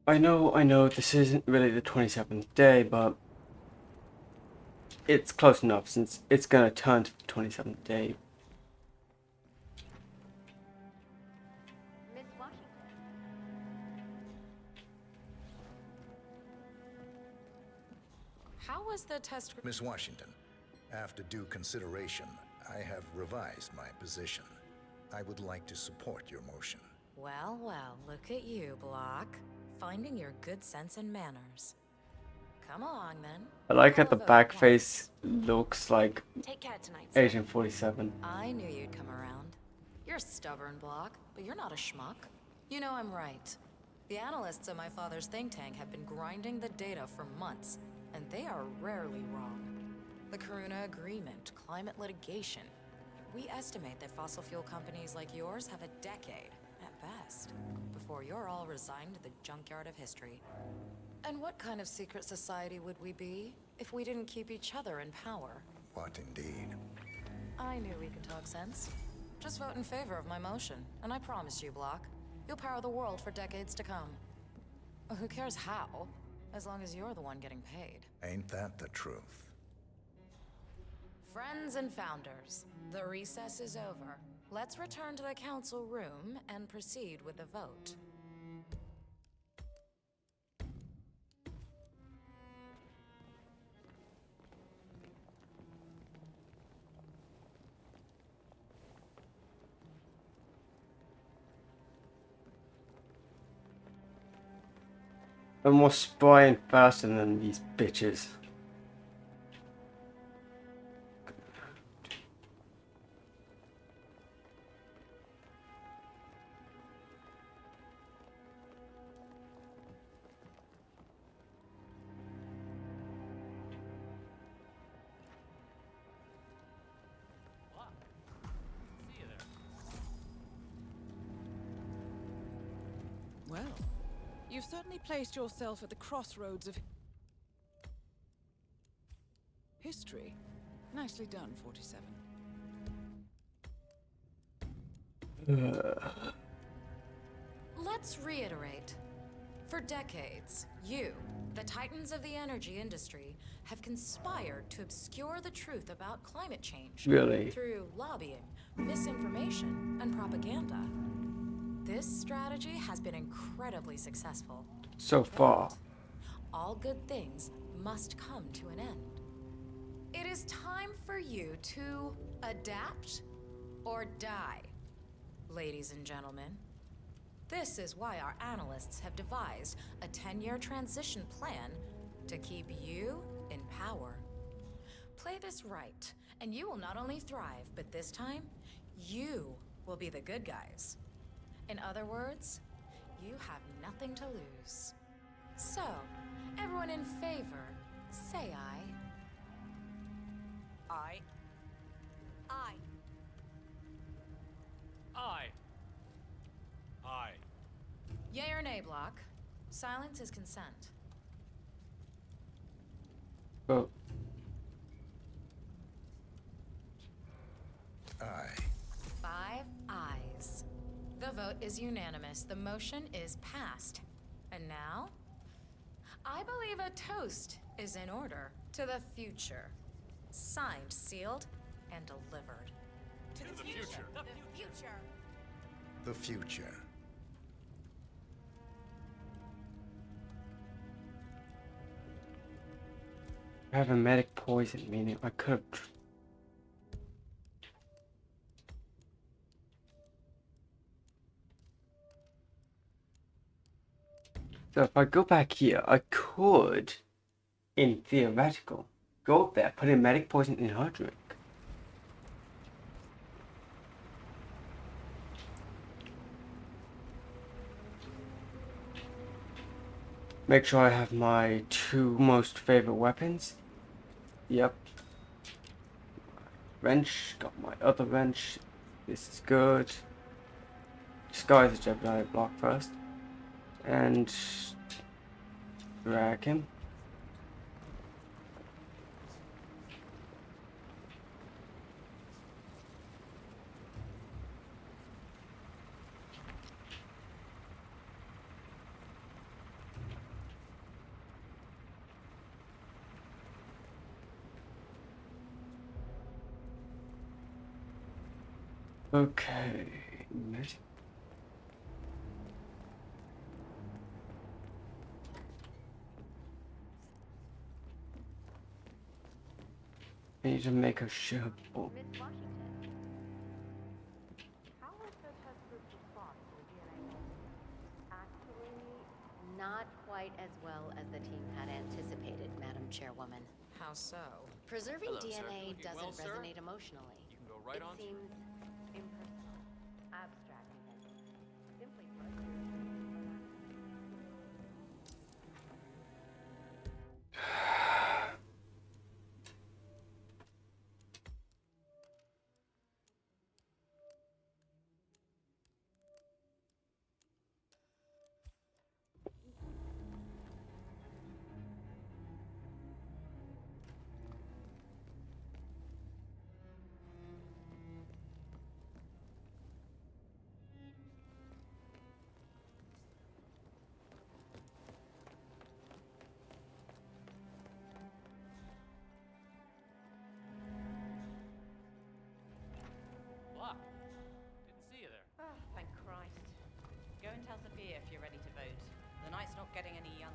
I know, this isn't really the 27th day, but it's close enough since it's gonna turn to the 27th day. Miss Washington. How was the test? Miss Washington, after due consideration, I have revised my position. I would like to support your motion. Well, well, look at you, Block. Finding your good sense and manners. Come along, then. I like how Call a the vote back at face once. looks like Take care tonight, sir. Agent 47. I knew you'd come around. You're stubborn, Block, but you're not a schmuck. You know I'm right. The analysts at my father's think tank have been grinding the data for months, and they are rarely wrong. The Karuna Agreement, climate litigation. We estimate that fossil fuel companies like yours have a decade, at best, before you're all resigned to the junkyard of history. And what kind of secret society would we be if we didn't keep each other in power? What indeed? I knew we could talk sense. Just vote in favor of my motion, and I promise you, Block, you'll power the world for decades to come. Who cares how, as long as you're the one getting paid. Ain't that the truth? Friends and founders, the recess is over. Let's return to the council room and proceed with the vote. I'm more sprying faster than these bitches. Well, you've certainly placed yourself at the crossroads of history. Nicely done, 47. Let's reiterate. For decades, you, the titans of the energy industry, have conspired to obscure the truth about climate change. Really? Through lobbying, misinformation, and propaganda. This strategy has been incredibly successful. So far. But all good things must come to an end. It is time for you to adapt or die, ladies and gentlemen. This is why our analysts have devised a 10-year transition plan to keep you in power. Play this right, and you will not only thrive, but this time, you will be the good guys. In other words, you have nothing to lose. So, everyone in favor, say aye. Aye. Aye. Aye. Aye. Yay or nay, Block? Silence is consent. Vote. Aye. 5 ayes. The vote is unanimous. The motion is passed. And now, I believe a toast is in order to the future. Signed, sealed, and delivered. To the future. The future. The future. I have a medic poison, meaning I could have. So if I go back here, I could, in theoretical, go up there, put in medic poison in her drink. Make sure I have my 2 most favorite weapons. Yep. Wrench, got my other wrench. This is good. Disguise the Gemini block first. And drag him. Okay. I need to make a ship. Oh. Miss Washington, how was the test group's response to the DNA? Actually, not quite as well as the team had anticipated, Madam Chairwoman. How so? Preserving Hello, sir. DNA Looking doesn't well, sir. resonate emotionally. You can go right it on. seems impersonal, abstract even. Simply put, Blah. Didn't see you there. Oh, thank Christ. Go and tell Sophia if you're ready to vote. The night's not getting any younger.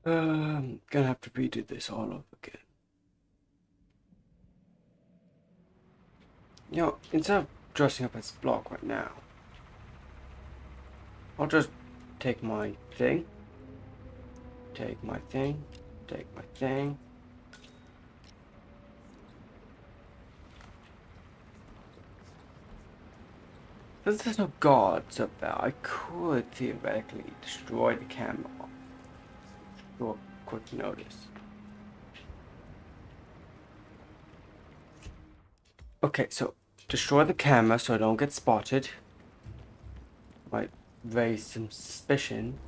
Gonna have to redo this all over again. You know, instead of dressing up as Block right now, I'll just take my thing, take my thing, take my thing. Since there's no guards up there, I could theoretically destroy the camera. Short, quick notice. Okay, so destroy the camera so I don't get spotted. Might raise some suspicion.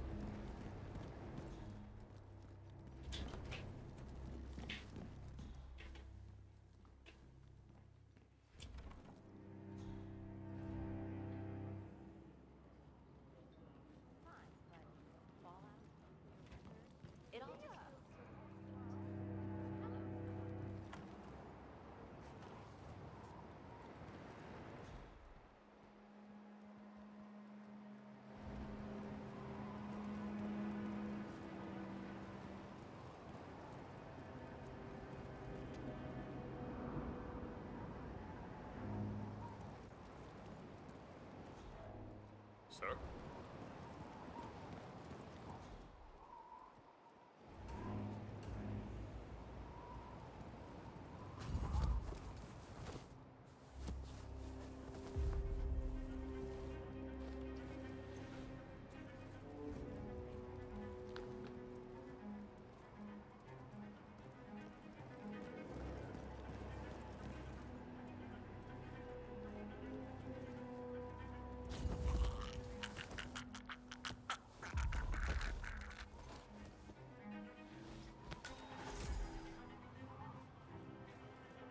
it all just feels so. Sir?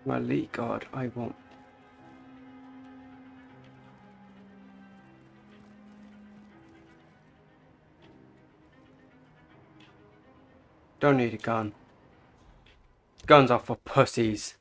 My lead guard, I won't. Don't need a gun. Guns are for pussies.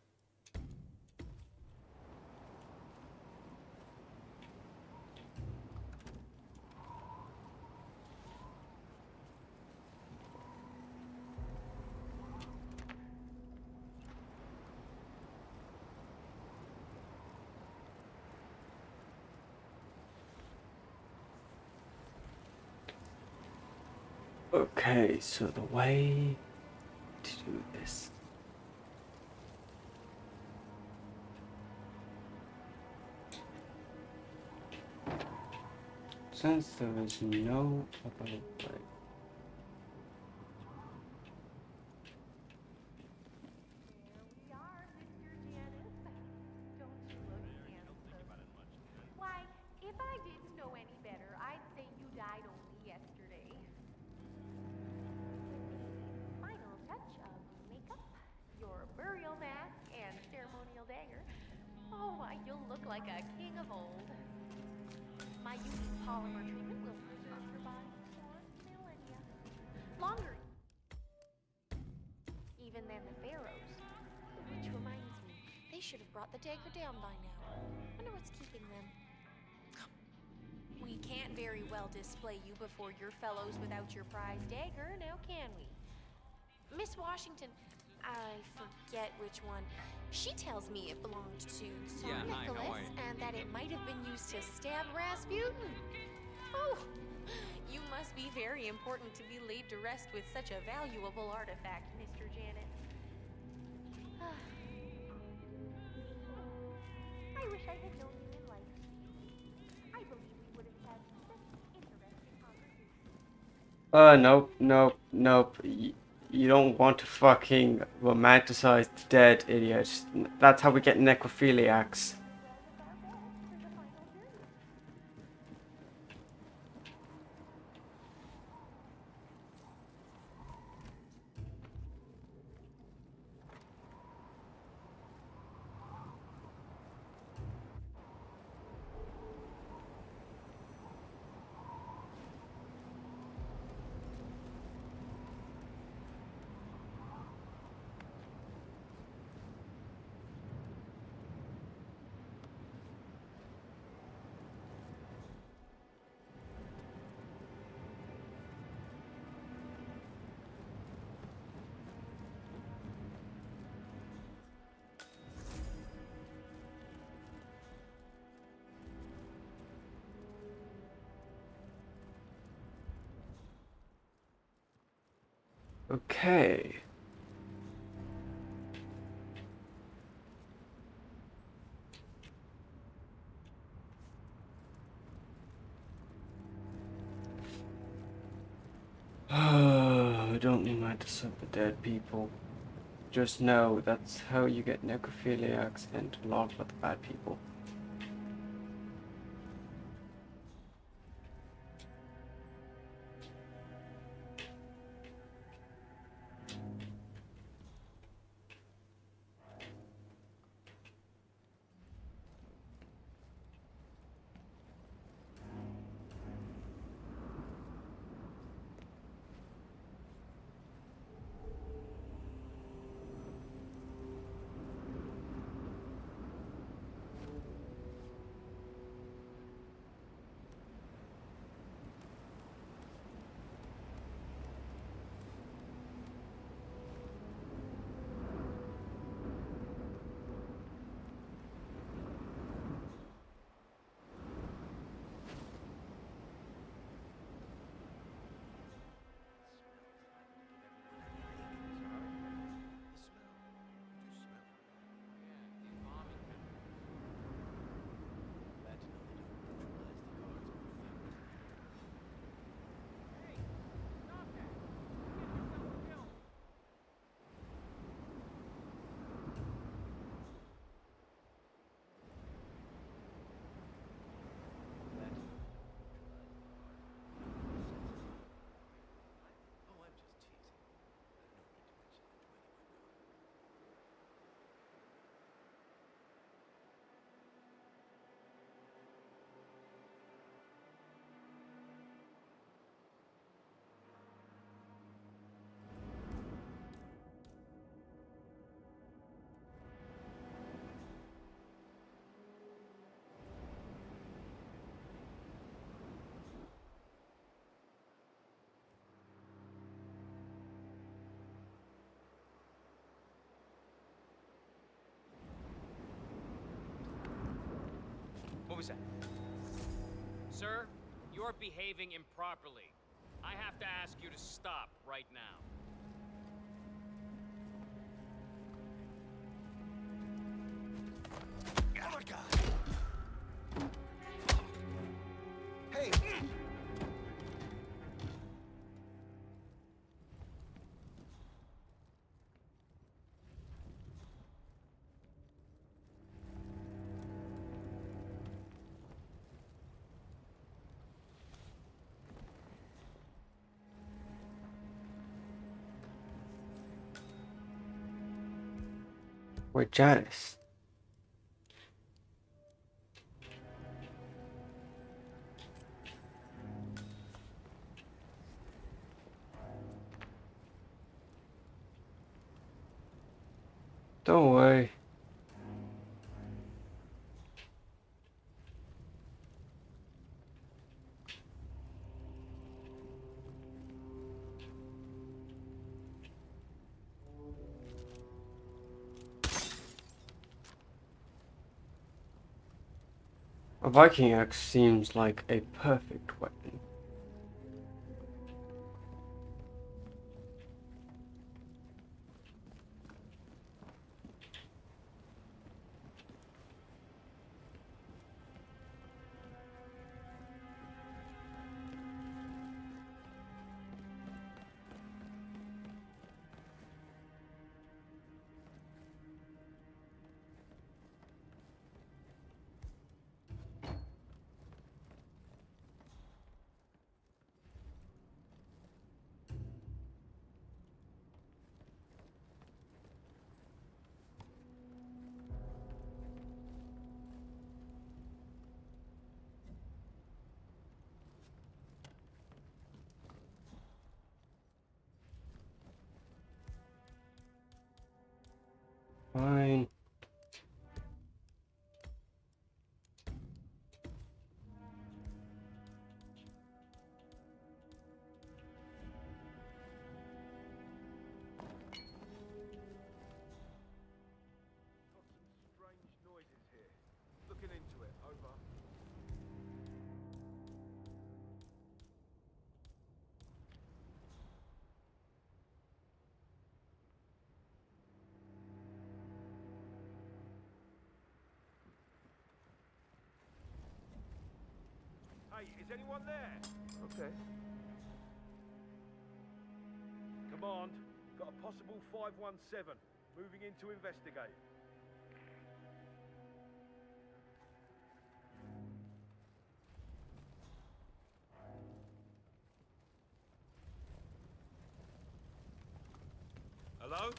Okay, so the way to do this. Since there is no other way. There we are, Mr. Janice. Don't you look handsome? Why, if I didn't know any better, I'd say you died only yesterday. With the final touch of makeup, your burial mask, and ceremonial dagger, oh, why, you'll look like a king of old. My unique polymer treatment will preserve your body for millennia. Longer even than the pharaohs. Which reminds me, they should have brought the dagger down by now. Wonder what's keeping them. We can't very well display you before your fellows without your prize dagger, now can we? Miss Washington, I forget which one. She tells me it belonged to Tsar Nicholas and that it might have been used to stab Rasputin. Oh, you must be very important to be laid to rest with such a valuable artifact, Mr. Janet. I wish I had known you in life. I believe we would have had such interesting conversations. Nope, nope, nope. You don't want to fucking romanticize the dead, idiot. That's how we get necrophiliacs. Okay. Don't romanticize the dead people. Just know that's how you get necrophiliacs and a lot of the bad people. What was that? Sir, you're behaving improperly. I have to ask you to stop right now. Oh my God! Hey! Wait, Janice. Don't worry. A Viking axe seems like a perfect weapon. Fine. Strange noises here. Looking into it. Over. Hey, is anyone there? Okay. Command, got a possible 517. Moving in to investigate. Hello?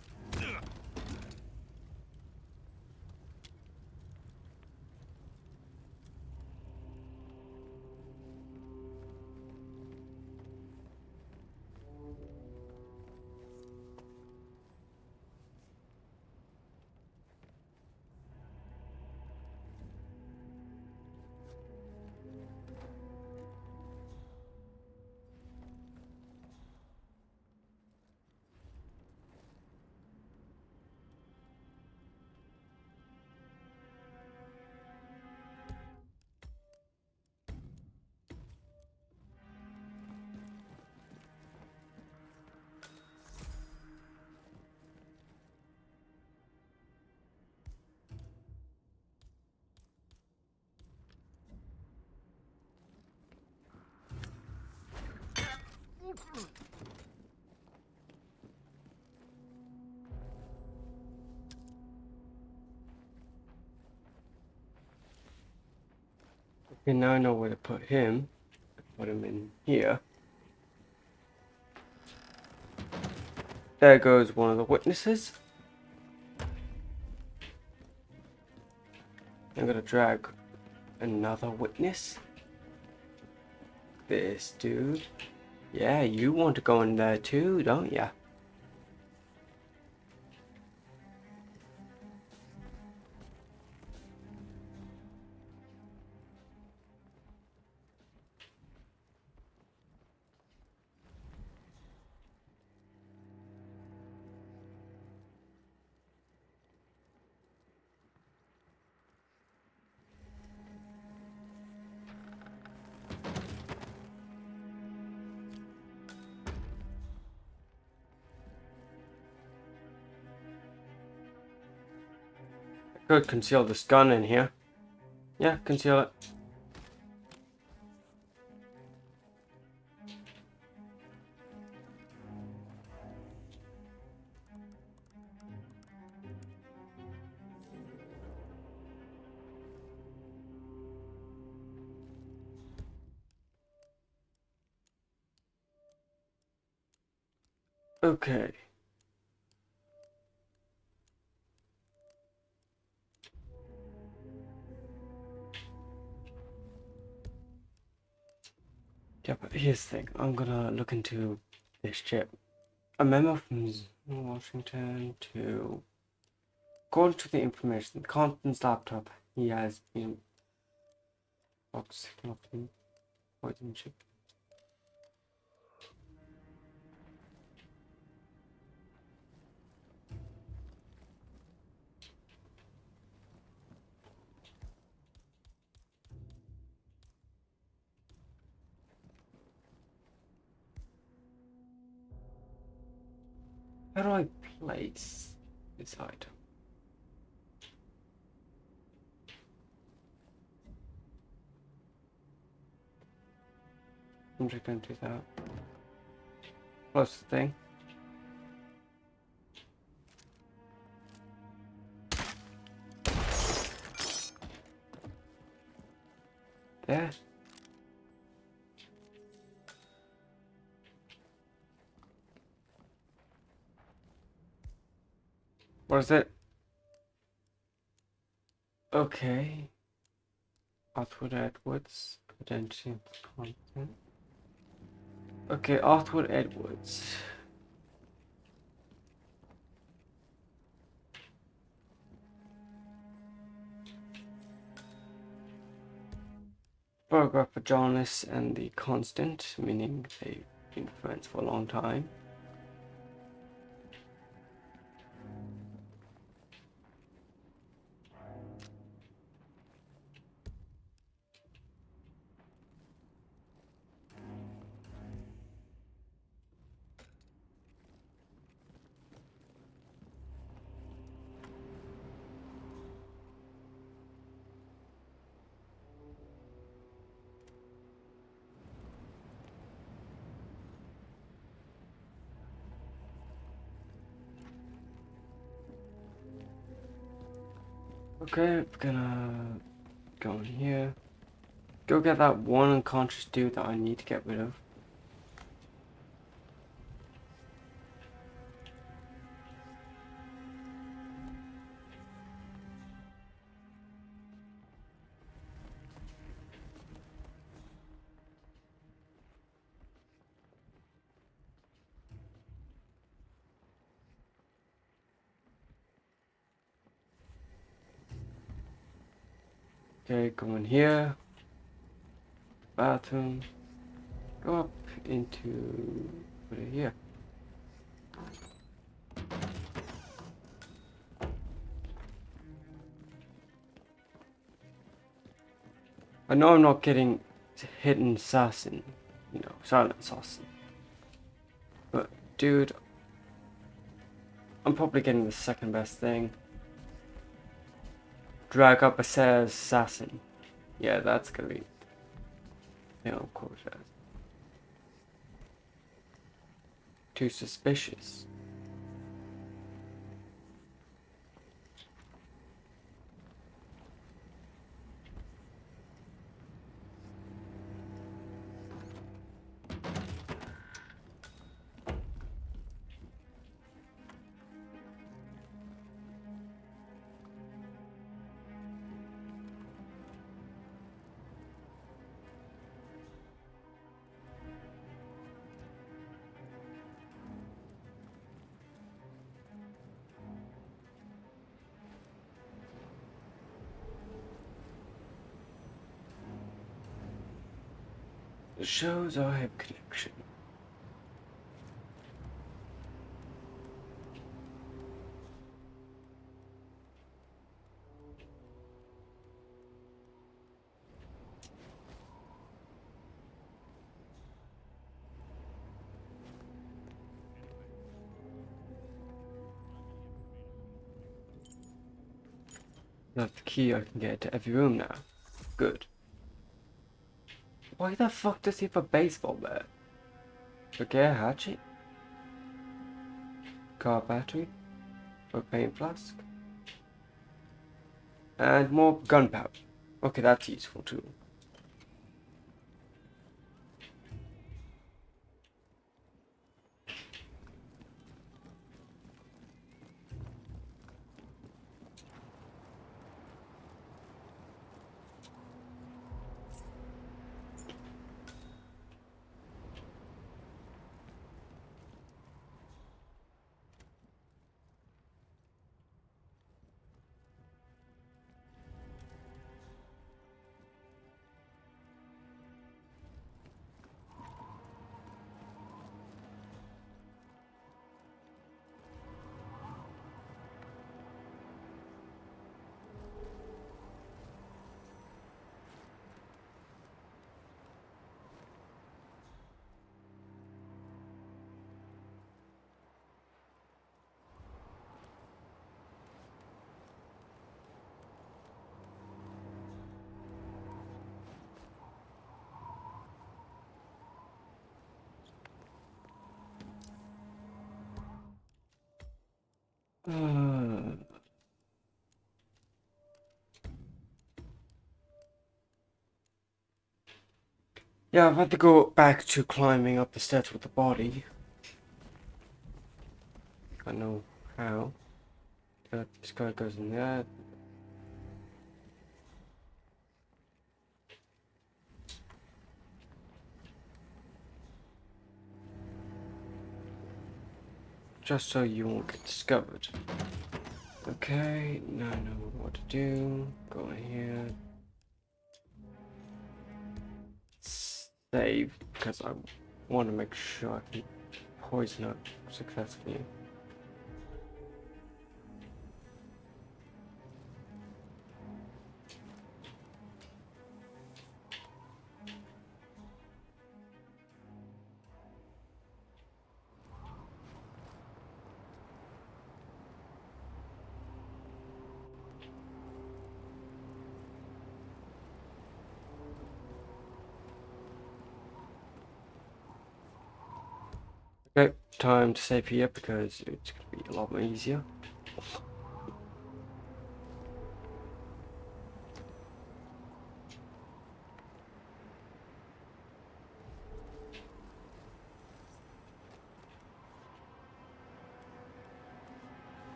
Okay, now I know where to put him. Put him in here. There goes one of the witnesses. I'm gonna drag another witness. This dude. Yeah, you want to go in there too, don't ya? Could conceal this gun in here. Yeah, conceal it. Okay. Yeah, but here's the thing. I'm gonna look into this chip. A memo from Washington to... According to the information, Compton's laptop, he has been boxed off the poison chip. How do I place this item? I'm just gonna do that. Close the thing. There. What is it? Okay. Arthur Edwards. Identity content. Okay, Arthur Edwards. Photographer journalist and the constant, meaning they've been friends for a long time. Okay, I'm gonna go in here. Go get that one unconscious dude that I need to get rid of. Okay, go in here. Bathroom. Go up into... put it here. I know I'm not getting hidden assassin. You know, silent assassin. But, dude... I'm probably getting the second best thing. Drag up a assassin. Yeah, that's gonna be... Yeah, of course. Too suspicious. It shows I have connection. That's the key. I can get to every room now. Good. Why the fuck does he have a baseball bat? Okay, a hatchet. Car battery. Propane flask. And more gunpowder. Okay, that's useful too. Yeah, I've had to go back to climbing up the steps with the body. I know how. This guy goes in there. Just so you won't get discovered. Okay, now I know what to do. Go in here. Save, because I want to make sure I can poison up successfully. Okay, time to save here because it's going to be a lot more easier.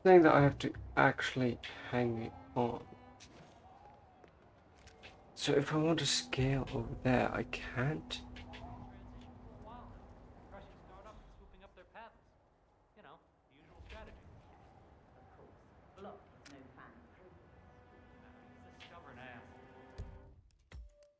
saying that I have to actually hang it on. So if I want to scale over there, I can't. Transition for a while now, crushing startups and swooping up their patents. You know, the usual strategy. Of course, Block is no fan of progress. He's a stubborn ass. We're on the same.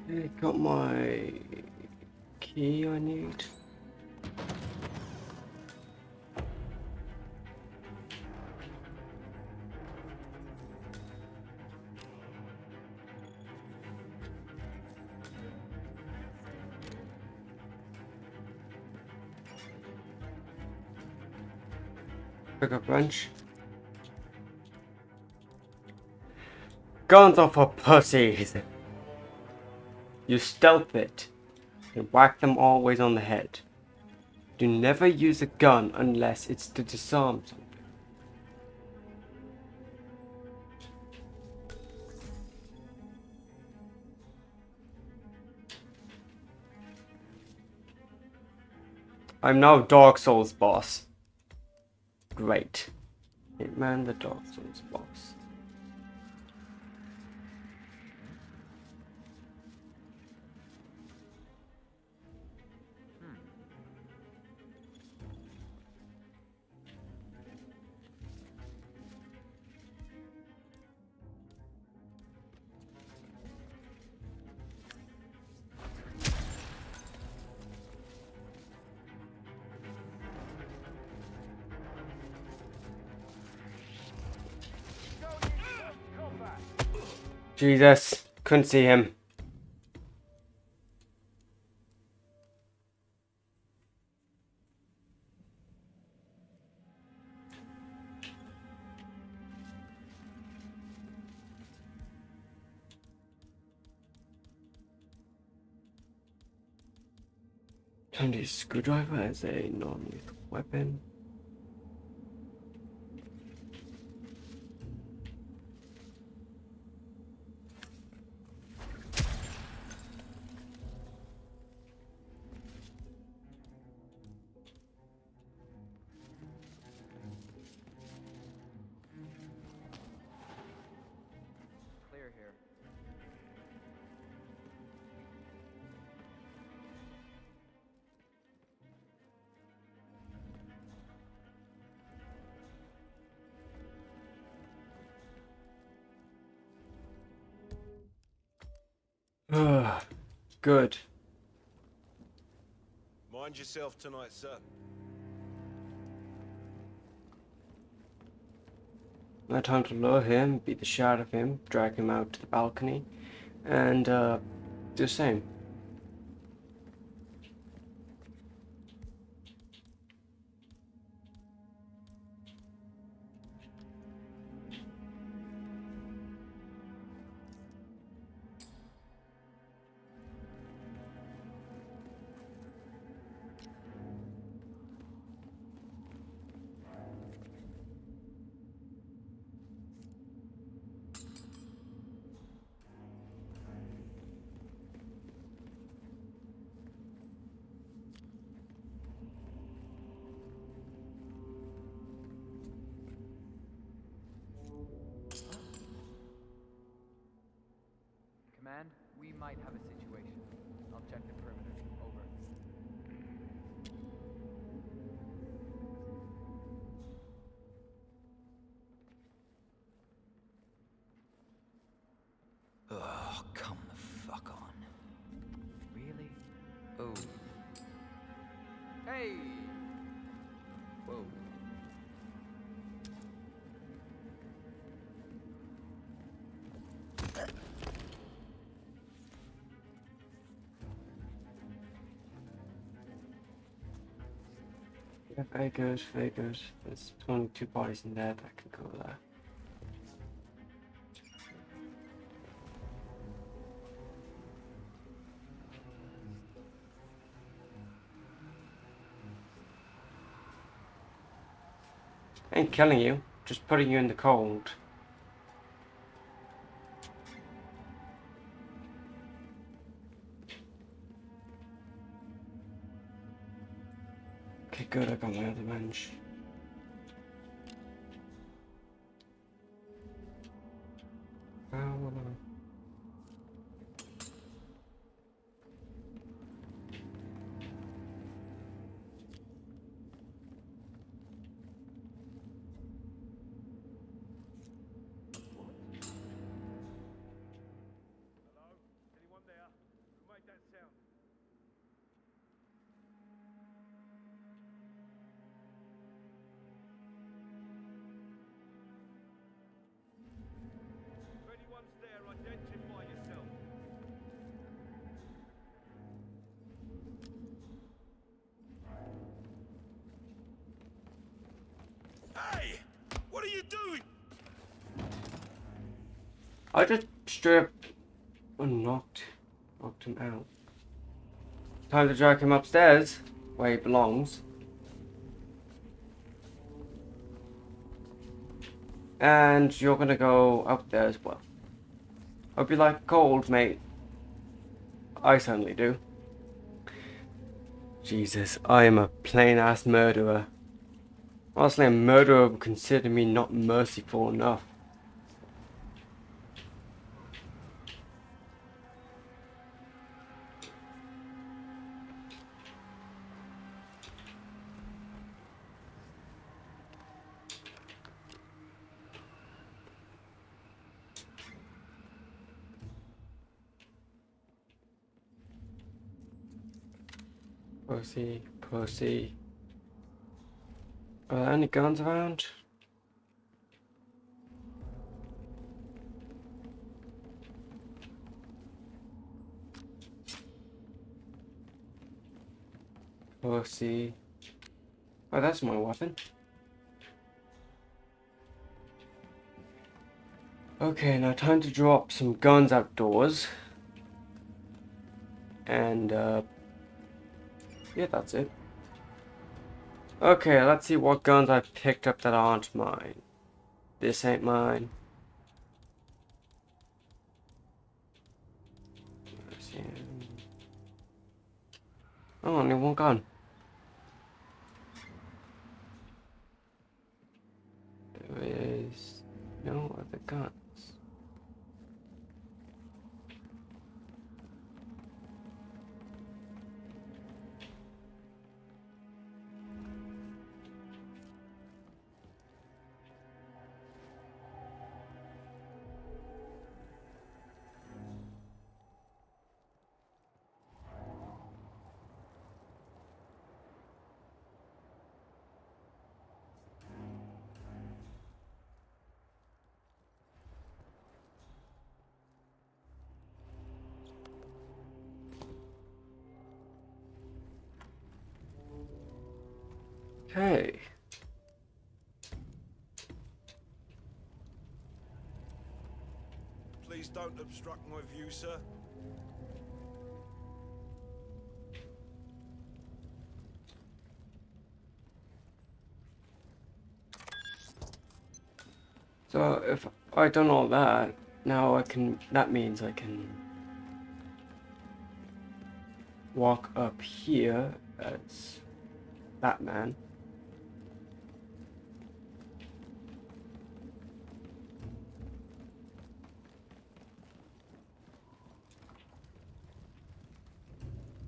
I got my key I need. Pick up wrench. Guns are for pussies. You stealth it and whack them always on the head. Do never use a gun unless it's to disarm something. I'm now Dark Souls boss. Great. Hitman the Dark Souls boss. Jesus, couldn't see him. Time to use a screwdriver as a non-lethal weapon. Clear here. Good. Mind yourself tonight, sir. Now time to lure him, beat the shit out of him, drag him out to the balcony, and do the same. Command, we might have a situation. I'll check the perimeter. Over. Oh, come the fuck on. Really? Oh. Hey! Whoa. Yeah, very good, very good. There's only 2 bodies in there that can go there. Ain't killing you, just putting you in the cold. Okay, good, I got my other bench. Hello? Anyone there? Who made that sound? If anyone's there, identify yourself. Hey! What are you doing? I just stripped and knocked him out. Time to drag him upstairs, where he belongs. And you're gonna go up there as well. Hope you like cold, mate. I certainly do. Jesus, I am a plain-ass murderer. Honestly, a murderer would consider me not merciful enough. Pussy, pussy. Are there any guns around? Pussy. Oh, that's my weapon. Okay, now time to drop some guns outdoors. And, Yeah, that's it. Okay, let's see what guns I picked up that aren't mine. This ain't mine. Let's see. Oh, only one gun. There is no other guns. Okay. Please don't obstruct my view, sir. So if I done all that, now that means I can walk up here as Batman.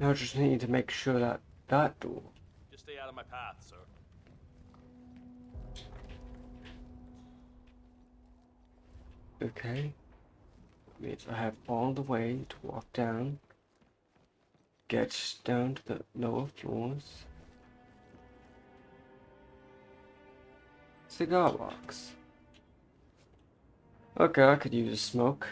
Now I just need to make sure that that door. Just stay out of my path, sir. Okay. Means I have all the way to walk down. Get down to the lower floors. Cigar box. Okay, I could use a smoke.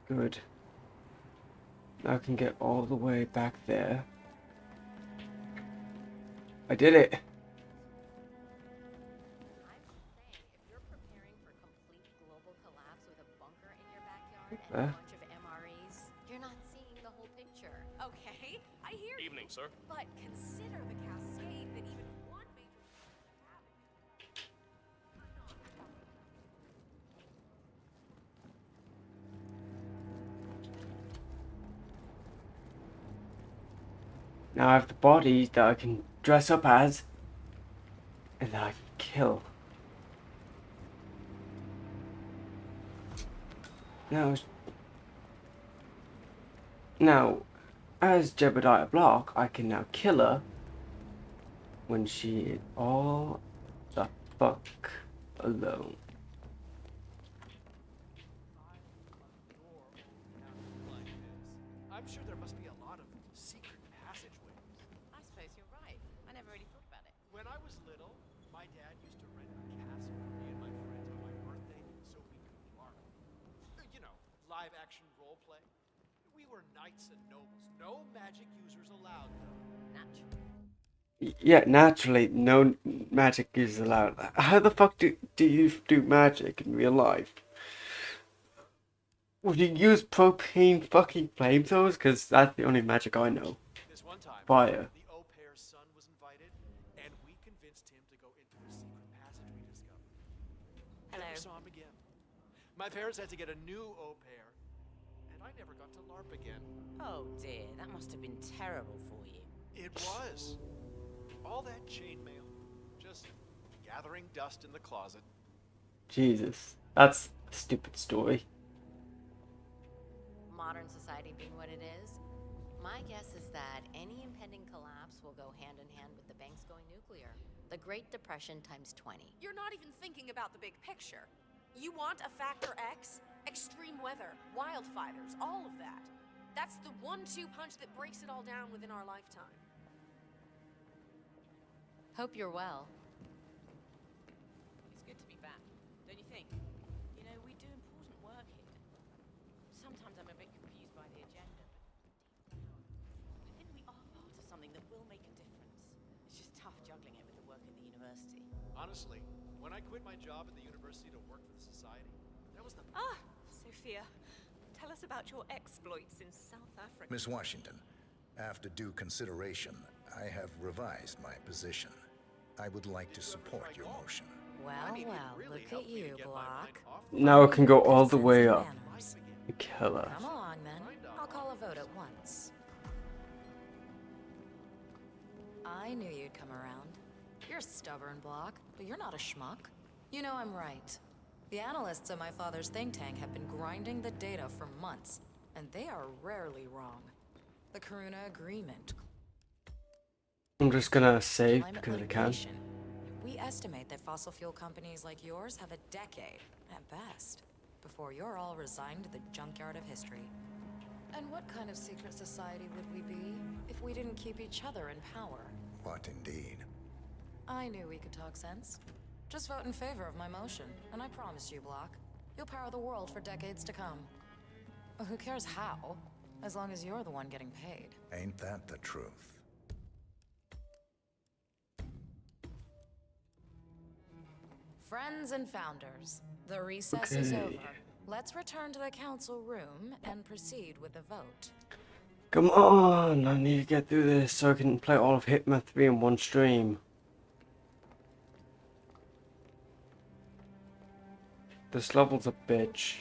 Good. Now I can get all the way back there. I did it! I'm just saying, if you're preparing for complete global collapse with a bunker in your backyard and a bunch of MREs, you're not seeing the whole picture. Okay, I hear you. Evening, sir. But consider the cascade that even one major Now I have the body that I can dress up as, and that I can kill. Now, as Jebediah Block, I can now kill her when she is all the fuck alone. I'm sure there must be a lot of secret passageways. I suppose you're right. I never really thought about it. When I was little, my dad used to rent a castle for me and my friends on my birthday so we could LARP. You know, live action role play. We were knights and nobles. No magic users allowed, though. Naturally. Yeah, naturally, no magic is allowed. How the fuck do you do magic in real life? Would you use propane fucking flamethrowers? Because that's the only magic I know. This one time, Fire. the au pair's son was invited, and we convinced him to go into a secret passage we discovered. Hello. Never saw him again. My parents had to get a new au pair, and I never got to LARP again. Oh dear, that must have been terrible for you. It was. All that chainmail, just gathering dust in the closet. Jesus, that's a stupid story. Modern society being what it is, my guess is that any impending collapse will go hand in hand with the banks going nuclear. The Great Depression times 20. You're not even thinking about the big picture. You want a factor X? Extreme weather, wildfires, all of that. That's the 1-2 punch that breaks it all down within our lifetime. Hope you're well. It's good to be back, don't you think? You know, we do important work here. Sometimes I'm a bit confused by the agenda, but I think we are part of something that will make a difference. It's just tough juggling it with the work at the university. Honestly, when I quit my job at the university to work for the society, that was the... Ah, Sophia. Tell us about your exploits in South Africa. Miss Washington, after due consideration, I have revised my position. I would like to support your motion. Well, look at you, Block. Now it can go all the way up. Manners. Killer. Come along, then. I'll call a vote at once. I knew you'd come around. You're stubborn, Block, but you're not a schmuck. You know I'm right. The analysts at my father's think tank have been grinding the data for months, and they are rarely wrong. The Karuna Agreement. I'm just gonna save Climate because I can. litigation. We estimate that fossil fuel companies like yours have a decade, at best, before you're all resigned to the junkyard of history. And what kind of secret society would we be if we didn't keep each other in power? What indeed? I knew we could talk sense. Just vote in favor of my motion, and I promise you, Block, you'll power the world for decades to come. Well, who cares how, as long as you're the one getting paid. Ain't that the truth? Friends and founders, the recess is over. Let's return to the council room and proceed with the vote. Come on, I need to get through this so I can play all of Hitman 3 in one stream. This level's a bitch.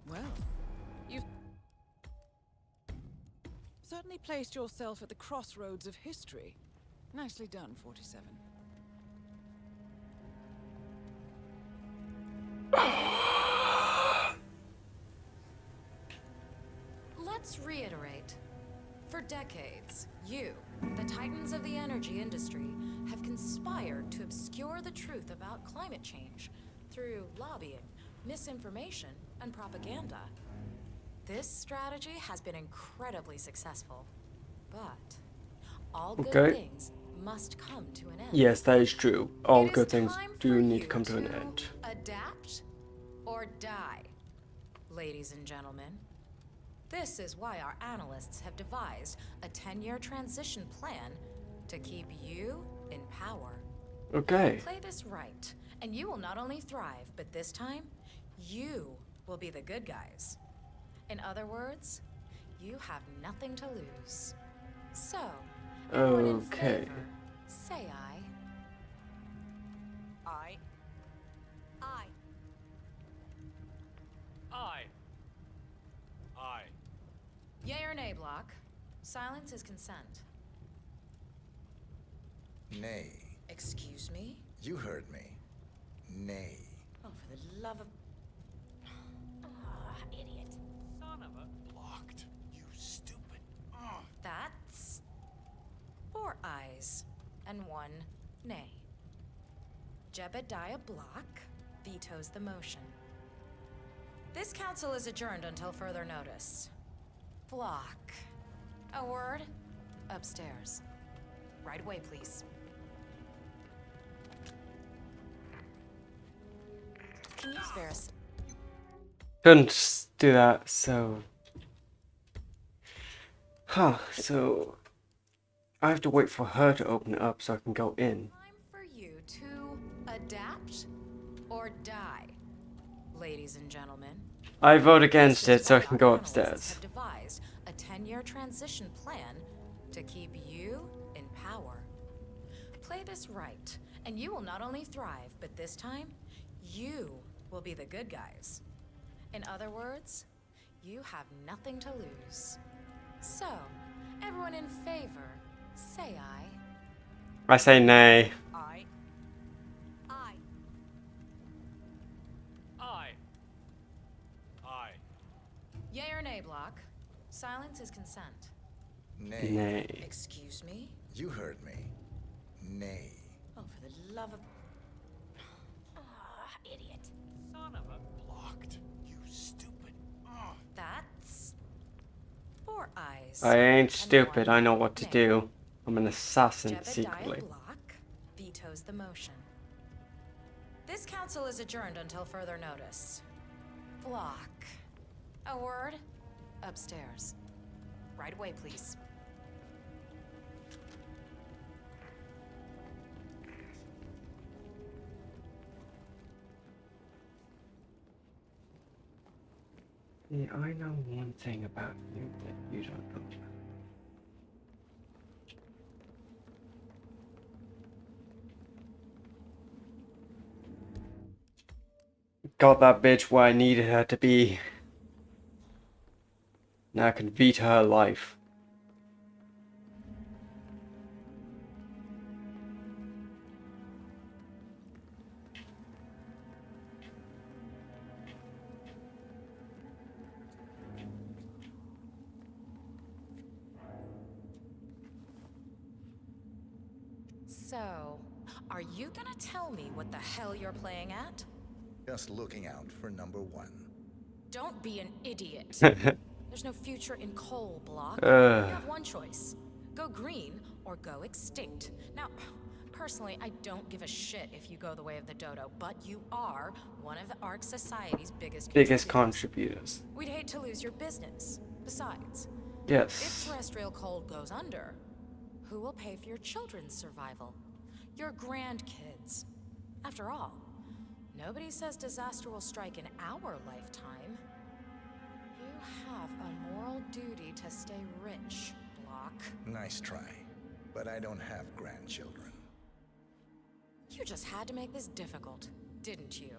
Well, you've certainly placed yourself at the crossroads of history. Nicely done, 47. Let's reiterate. For decades, you, the titans of the energy industry, have conspired to obscure the truth about climate change through lobbying, misinformation, and propaganda. This strategy has been incredibly successful, but all good things must come to an end. Yes, that is true. All It good is things time do for need to you come to an end. Adapt or die, ladies and gentlemen. This is why our analysts have devised a 10-year transition plan to keep you in power. Okay. Play this right, and you will not only thrive, but this time, you will be the good guys. In other words, you have nothing to lose. So, everyone in Okay. favor, say aye. I. Aye. Aye. Aye. Yay or nay, Block? Silence is consent. Nay. Excuse me? You heard me. Nay. Oh, for the love of... idiot. Son of a... Blocked. You stupid. That's 4 ayes and 1 nay. Jebediah Block vetoes the motion. This council is adjourned until further notice. Block. A word? Upstairs. Right away, please. Can you spare us? Couldn't do that, so... so... I have to wait for her to open it up so I can go in. Time for you to adapt or die, ladies and gentlemen. I vote against This it is so I why can our go analysts upstairs. have devised a 10-year transition plan to keep you in power. Play this right, and you will not only thrive, but this time, you will be the good guys. In other words, you have nothing to lose. So, everyone in favor, say aye. I say nay. I. Aye. Aye. Aye. Yay or nay, Block? Silence is consent. Nay. Nay. Excuse me? You heard me. Nay. Oh, for the love of... Ah, idiot. Son of a blocked. You stupid. Ugh. That's... 4 eyes. I ain't and stupid. 1 I know what to nay. do. I'm an assassin Jebediah secretly. Block vetoes the motion. This council is adjourned until further notice. Block. A word? Upstairs. Right away, please. Yeah, I know one thing about you that you don't know. Got that bitch where I needed her to be. Now I can veto her life. So, are you gonna tell me what the hell you're playing at? Just looking out for number 1. Don't be an idiot. There's no future in coal, Block. Uh. You have one choice. Go green or go extinct. Now, personally, I don't give a shit if you go the way of the dodo, but you are one of the Ark Society's biggest contributors. We'd hate to lose your business. Besides, if Yes. terrestrial coal goes under, who will pay for your children's survival? Your grandkids. After all, nobody says disaster will strike in our lifetime. You have a moral duty to stay rich, Block. Nice try. But I don't have grandchildren. You just had to make this difficult, didn't you?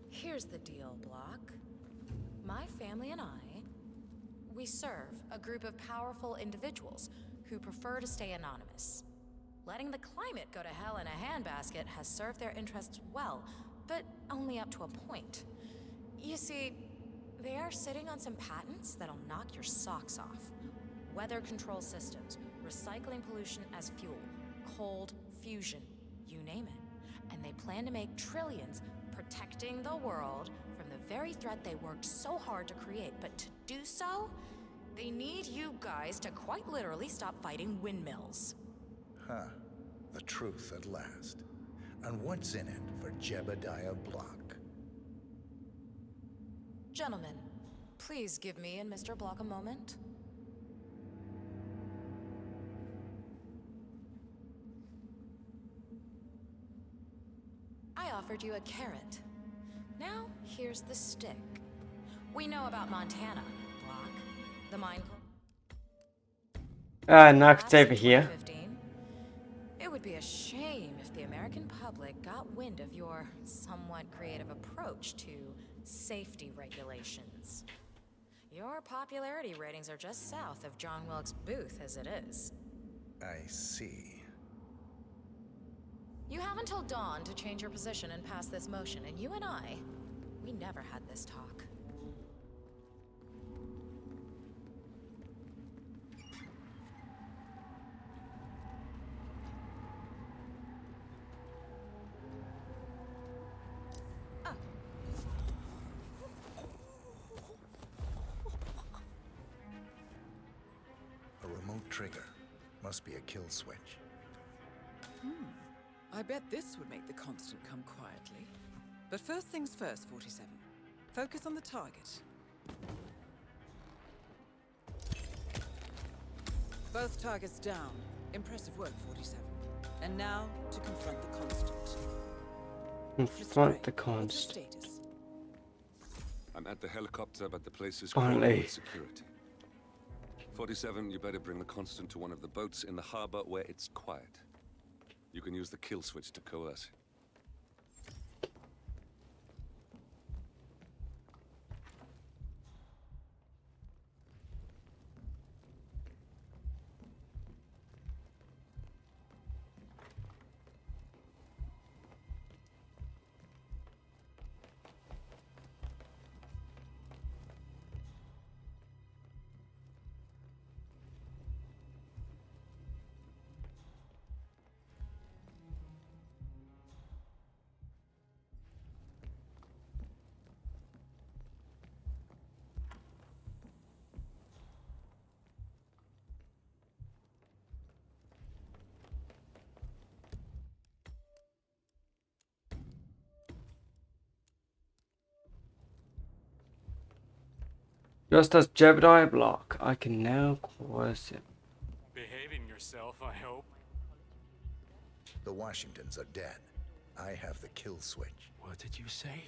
Here's the deal, Block. My family and I, we serve a group of powerful individuals who prefer to stay anonymous. Letting the climate go to hell in a handbasket has served their interests well, but only up to a point. You see, they are sitting on some patents that'll knock your socks off. Weather control systems, recycling pollution as fuel, cold fusion, you name it. And they plan to make trillions protecting the world from the very threat they worked so hard to create. But to do so, they need you guys to quite literally stop fighting windmills. Huh. The truth at last. And what's in it for Jebediah Block? Gentlemen, please give me and Mr. Block a moment. I offered you a carrot. Now, here's the stick. We know about Montana, Block. The mine... Now it's over here. It would be a shame if the American public got wind of your somewhat creative approach to safety regulations. Your popularity ratings are just south of John Wilkes Booth as it is. I see. You have until dawn to change your position and pass this motion, and you and I, we never had this talk. A remote trigger. Must be a kill switch. I bet this would make the constant come quietly. But first things first, 47. Focus on the target. Both targets down. Impressive work, 47. And now to confront the constant. Confront the What's your constant. status? I'm at the helicopter, but the place is Finally. crawling with security. 47, you better bring the constant to one of the boats in the harbor where it's quiet. You can use the kill switch to coerce it. Just as Jebediah block, I can now coerce him. Behaving yourself, I hope. The Washingtons are dead. I have the kill switch. What did you say?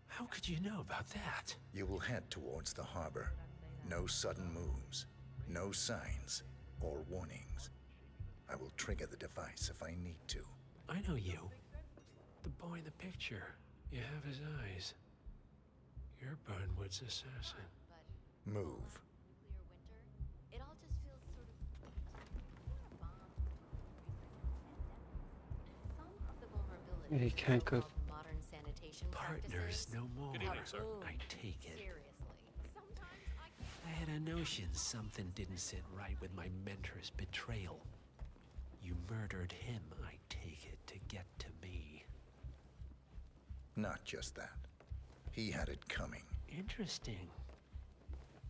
How could you know about that? You will head towards the harbor. No sudden moves, no signs or warnings. I will trigger the device if I need to. I know you. The boy in the picture. You have his eyes. You're Burnwood's assassin. Move. It all just feels sort of some of the vulnerability. He can't go. Modern sanitation Partners practices no more. Good evening, sir. I take it. seriously. Sometimes I had a notion something didn't sit right with my mentor's betrayal. You murdered him, I take it, to get to me. Not just that. He had it coming. Interesting.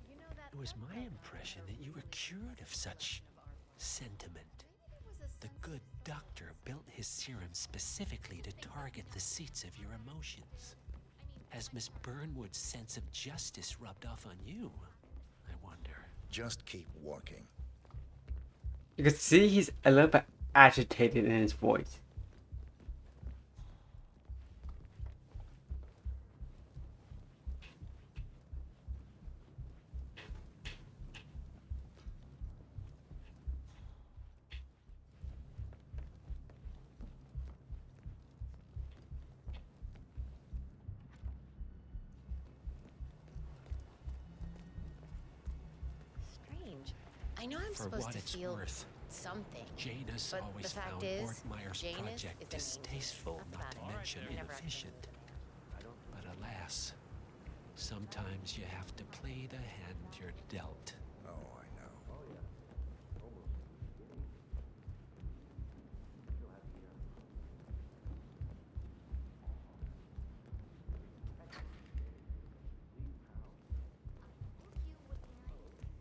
It was my impression that you were cured of such sentiment. The good doctor built his serum specifically to target the seats of your emotions. Has Miss Burnwood's sense of justice rubbed off on you? I wonder. Just keep walking. You can see he's a little bit agitated in his voice. strange. I know I'm For supposed what to it's feel worth, something. Janus but always the fact found is, Ortmeyer's Janus project is the main distasteful, thing. not to That's about it. mention I never inefficient. But alas, sometimes you have to play the hand you're dealt. Oh, I know.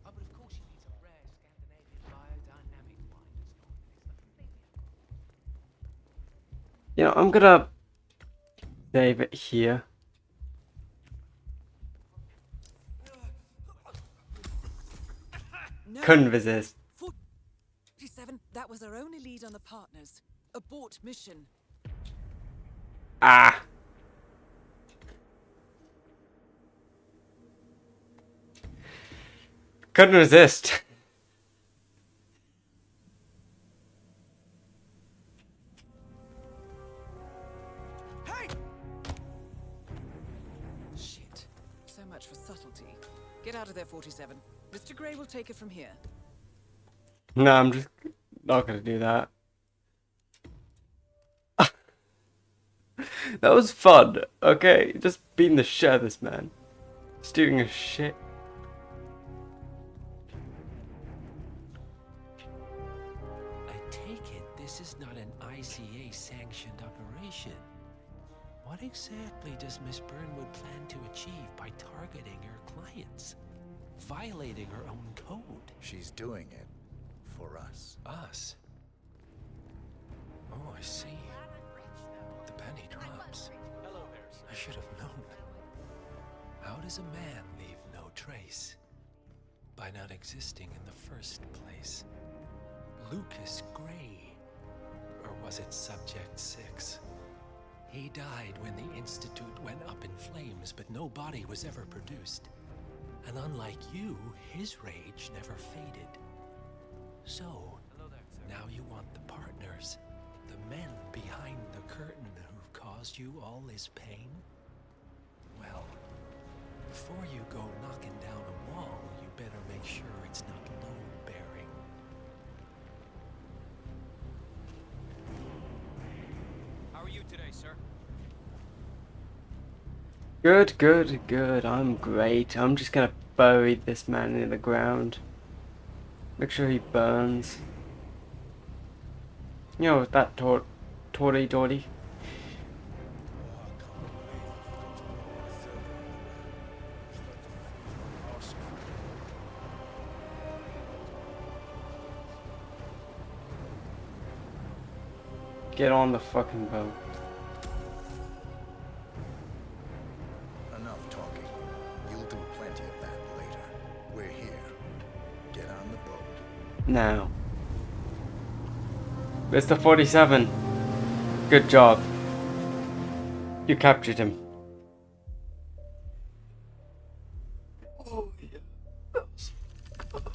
Oh, but of course she needs a rare Scandinavian biodynamic wine that's not You know, I'm gonna save it here. No. Couldn't resist. 47, that was our only lead on the partners. Abort mission. Ah. Couldn't resist. Hey! Shit. So much for subtlety. Get out of there, 47. Mr. Grey will take it from here. No, I'm just not gonna do that. That was fun, okay? Just beating the shit out of this man. Stealing his shit. I take it this is not an ICA-sanctioned operation. What exactly does Miss Burnwood plan to achieve by targeting her clients? Violating her own code? She's doing it for us. Us? Oh, I see. The penny drops. Hello there, sir. I should have known. How does a man leave no trace? By not existing in the first place. Lucas Gray. Or was it Subject 6? He died when the Institute went up in flames, but no body was ever produced. And unlike you, his rage never faded. So, now you want the partners, the men behind the curtain who've caused you all this pain? Well, before you go knocking down a wall, you better make sure it's not load-bearing. How are you today, sir? Good, good, good. I'm great. I'm just gonna bury this man in the ground. Make sure he burns. You know, that torty. Get on the fucking boat. Enough talking. You'll do now. Mr. 47. Good job. You captured him. Oh, yeah. That was good.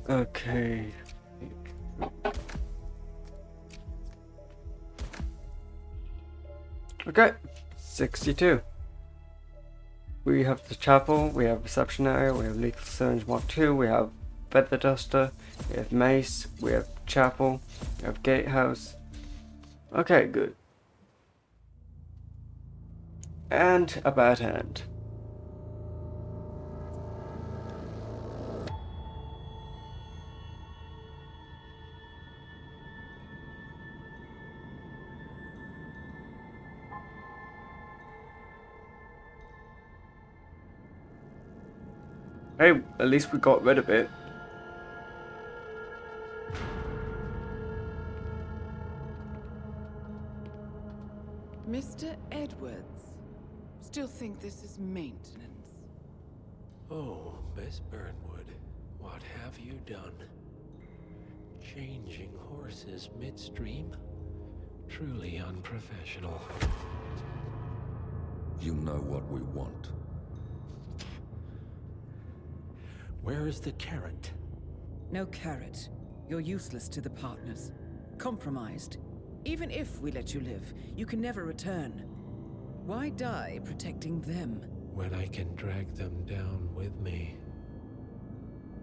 Okay. Okay. 62. We have the chapel, we have reception area, we have lethal syringe mark 2, we have feather duster, we have mace, we have chapel, we have gatehouse. Okay, good. And a bad hand. Hey, at least we got rid of it. Mr. Edwards, still think this is maintenance? Oh, Miss Burnwood, what have you done? Changing horses midstream? Truly unprofessional. You know what we want. Where is the carrot? No carrot. You're useless to the partners. Compromised. Even if we let you live, you can never return. Why die protecting them? When I can drag them down with me.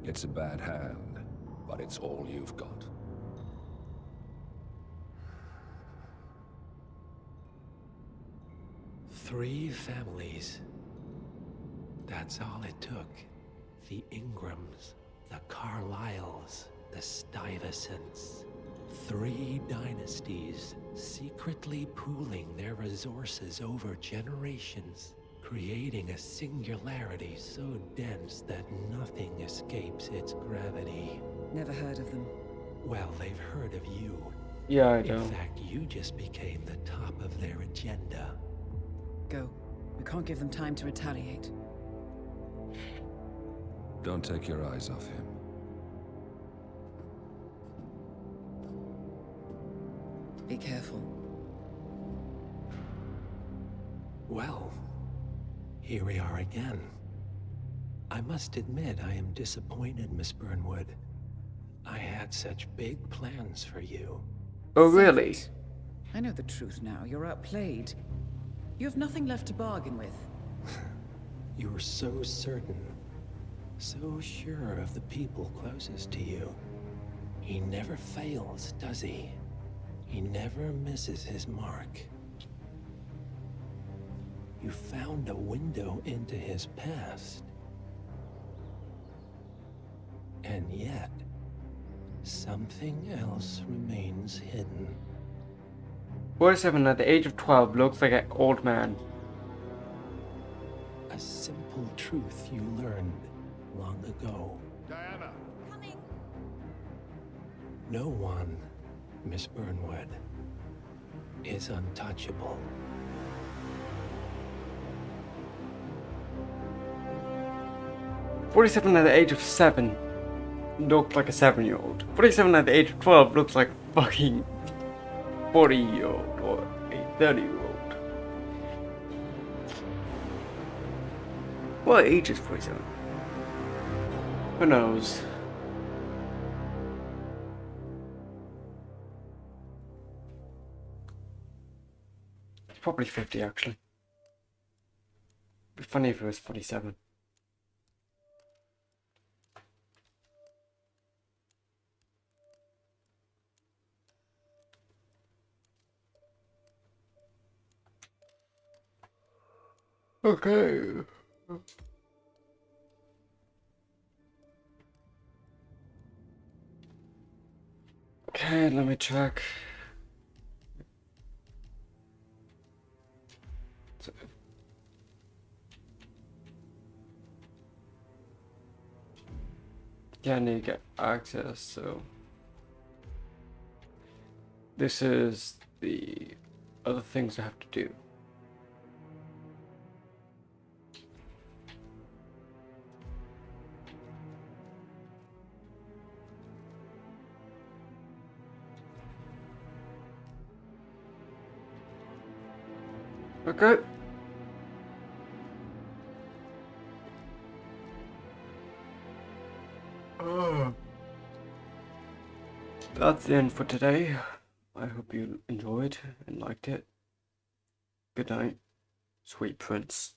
It's a bad hand, but it's all you've got. Three families. That's all it took. The Ingrams, the Carlyles, the Stuyvesants. 3 dynasties secretly pooling their resources over generations, creating a singularity so dense that nothing escapes its gravity. Never heard of them. Well, they've heard of you. Yeah, I know. In fact, you just became the top of their agenda. Go. We can't give them time to retaliate. Don't take your eyes off him. Be careful. Well, here we are again. I must admit I am disappointed, Miss Burnwood. I had such big plans for you. Oh, really? I know the truth now. You're outplayed. You have nothing left to bargain with. You were so certain. So sure of the people closest to you. He never fails, does he? He never misses his mark. You found a window into his past. And yet, something else remains hidden. 47 at the age of 12 looks like an old man. A simple truth you learned long ago. Diana! Coming! No one, Miss Burnwood, is untouchable. "47 at the age of 7 looks like a 7-year-old. 47 at the age of 12 looks like a fucking 40-year-old or a 30-year-old. What age is 47? Who knows? It's probably 50 actually. It'd be funny if it was 47. Okay. Okay, let me check. Yeah, I need to get access, so this is the other things I have to do. Okay. That's the end for today. I hope you enjoyed and liked it. Good night, sweet prince.